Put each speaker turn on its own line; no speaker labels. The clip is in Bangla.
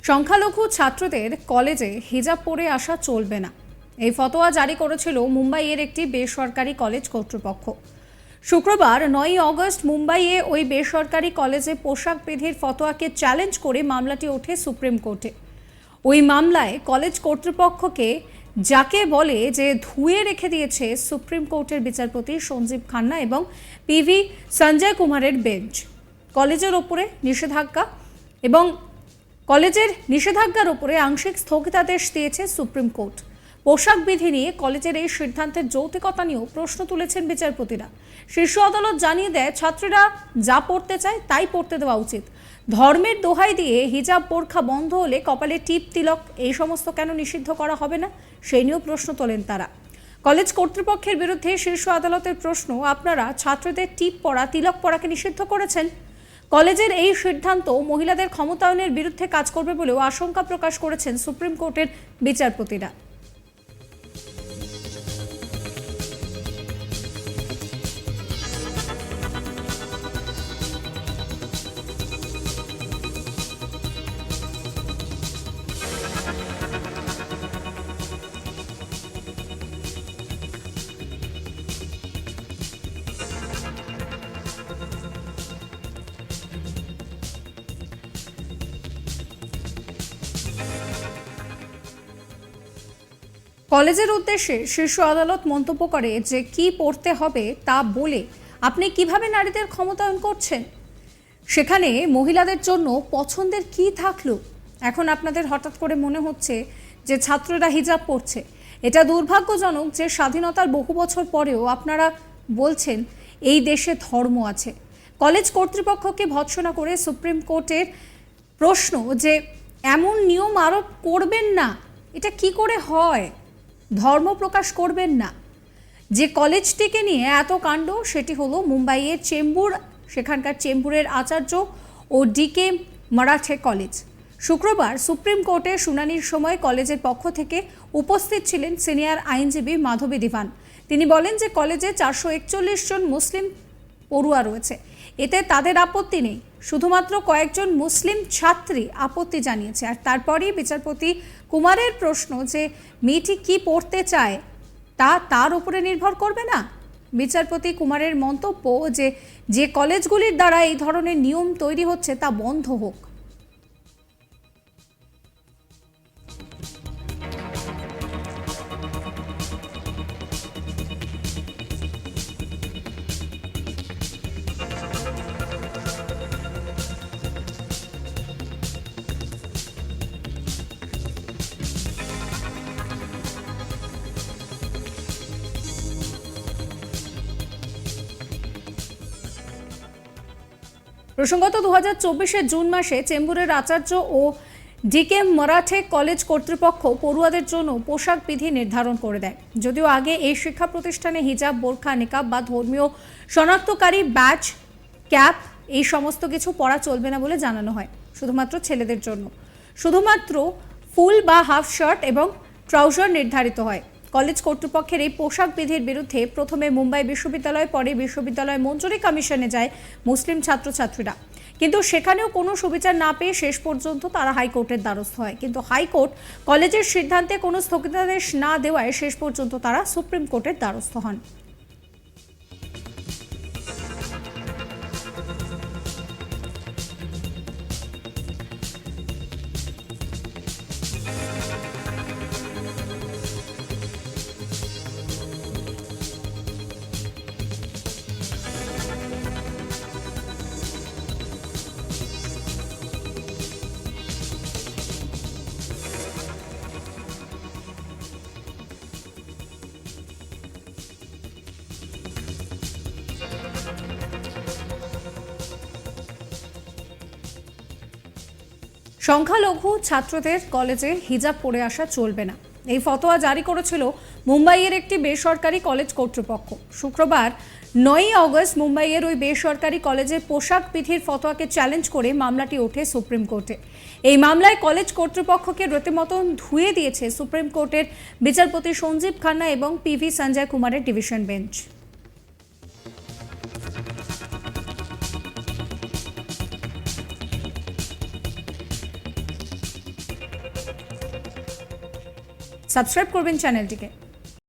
সংখ্যালঘু ছাত্রদের কলেজে হিজাব পরে আসা চলবে না, এই ফতোয়া জারি করেছিল মুম্বাইয়ের একটি বেসরকারি কলেজ কর্তৃপক্ষ। শুক্রবার 9 অগস্ট মুম্বাইয়ে ওই বেসরকারি কলেজে পোশাক বিধির ফতোয়াকে চ্যালেঞ্জ করে মামলাটি ওঠে সুপ্রিম কোর্টে। ওই মামলায় কলেজ কর্তৃপক্ষকে যাকে বলে যে ধুয়ে রেখে দিয়েছে সুপ্রিম কোর্টের বিচারপতি সঞ্জীব খান্না এবং পিভি সঞ্জয় কুমারের বেঞ্চ। কলেজের ওপরে নিষেধাজ্ঞা এবং কলেজের নিষেধাজ্ঞার উপরে আংশিক স্থগিতাদেশ দিয়েছে সুপ্রিম কোর্ট। পোশাক বিধি নিয়ে কলেজের এই সিদ্ধান্তের যৌক্তিকতা নিয়েও প্রশ্ন তুলেছেন বিচারপতিরা। শীর্ষ আদালত জানিয়ে দেয়, ছাত্রীরা যা পড়তে চায় তাই পড়তে দেওয়া উচিত। ধর্মের দোহাই দিয়ে হিজাব বোরখা বন্ধ হলে কপালে টিপ তিলক এই সমস্ত কেন নিষিদ্ধ করা হবে না, সেই নিয়েও প্রশ্ন তোলেন তারা। কলেজ কর্তৃপক্ষের বিরুদ্ধে শীর্ষ আদালতের প্রশ্ন, আপনারা ছাত্রদের টিপ পরা তিলক পরাকে নিষিদ্ধ করেছেন। কলেজের এই সিদ্ধান্ত মহিলাদের ক্ষমতায়নের বিরুদ্ধে কাজ করবে বলেও আশঙ্কা প্রকাশ করেছেন সুপ্রিম কোর্টের বিচারপতিরা। কলেজের উদ্দেশ্যে শীর্ষ আদালত মন্তব্য করে যে কি পড়তে হবে তা বলে আপনি কিভাবে নারীদের ক্ষমতায়ন করছেন, সেখানে মহিলাদের জন্য পছন্দের কি থাকলো। এখন আপনাদের হঠাৎ করে মনে হচ্ছে যে ছাত্ররা হিজাব পড়ছে। এটা দুর্ভাগ্যজনক যে স্বাধীনতার বহু বছর পরেও আপনারা বলছেন এই দেশে ধর্ম আছে। কলেজ কর্তৃপক্ষকে ভৎসনা করে সুপ্রিম কোর্টের প্রশ্ন যে এমন নিয়ম আরোপ করবেন না, এটা কি করে হয়? ধর্ম প্রকাশ করবেন না। যে কলেজটিকে নিয়ে এত কাণ্ড সেটি হলো মুম্বাইয়ের চেম্বুর, সেখানকার চেম্বুরের আচার্য ও ডিকে মারাঠে কলেজ। শুক্রবার সুপ্রিম কোর্টে শুনানির সময় কলেজের পক্ষ থেকে উপস্থিত ছিলেন সিনিয়র আইনজীবী মাধবী দিভান। তিনি বলেন যে কলেজে 441 জন মুসলিম পড়ুয়া রয়েছে, এতে তাদের আপত্তি নেই, শুধুমাত্র কয়েকজন মুসলিম ছাত্রী আপত্তি জানিয়েছে। আর তারপরেই বিচারপতি কুমারের প্রশ্ন যে মেয়েটি কি পড়তে চায় তা তার উপরে নির্ভর করবে না। বিচারপতি কুমারের মন্তব্য যে কলেজগুলির দ্বারা এই ধরনের নিয়ম তৈরি হচ্ছে তা বন্ধ হোক। প্রসঙ্গত 2024 জুন মাসে চেম্বুরের আচার্য ও ডিকে মারাঠে কলেজ কর্তৃপক্ষ পড়ুয়াদের জন্য পোশাক বিধি নির্ধারণ করে দেয়। যদিও আগে এই শিক্ষা প্রতিষ্ঠানে হিজাব, বোরখা, নিকাব বা ধর্মীয় শনাক্তকারী ব্যাজ, ক্যাপ এই সমস্ত কিছু পরা চলবে না বলে জানানো হয়, শুধুমাত্র ছেলেদের জন্য। শুধুমাত্র ফুল বা হাফ শার্ট এবং ট্রাউজার নির্ধারিত হয়। কলেজ কর্তৃপক্ষের এই পোশাক বিধির বিরুদ্ধে প্রথমে মুম্বাই বিশ্ববিদ্যালয়, পরে বিশ্ববিদ্যালয় মঞ্জুরি কমিশনে যায় মুসলিম ছাত্রছাত্রীরা, কিন্তু সেখানেও কোনো সুবিচার না পেয়ে শেষ পর্যন্ত তারা হাইকোর্টের দ্বারস্থ হয়। কিন্তু হাইকোর্ট কলেজের সিদ্ধান্তে কোনো স্থগিতাদেশ না দেওয়ায় শেষ পর্যন্ত তারা সুপ্রিম কোর্টের দ্বারস্থ হন। সংখ্যালঘু ছাত্রদের কলেজে হিজাব পরে আসা চলবে না, এই ফতোয়া জারি করেছিল মুম্বাইয়ের একটি বেসরকারি কলেজ কর্তৃপক্ষ। শুক্রবার 9 অগস্ট মুম্বাইয়ের ওই বেসরকারি কলেজের পোশাক বিধির ফতোয়াকে চ্যালেঞ্জ করে মামলাটি ওঠে সুপ্রিম কোর্টে। এই মামলায় কলেজ কর্তৃপক্ষকে রীতিমতো ধুয়ে দিয়েছে সুপ্রিম কোর্টের বিচারপতি সঞ্জীব খান্না এবং পিভি সঞ্জয় কুমারের ডিভিশন বেঞ্চ। সাবস্ক্রাইব করবেন চ্যানেলটিকে।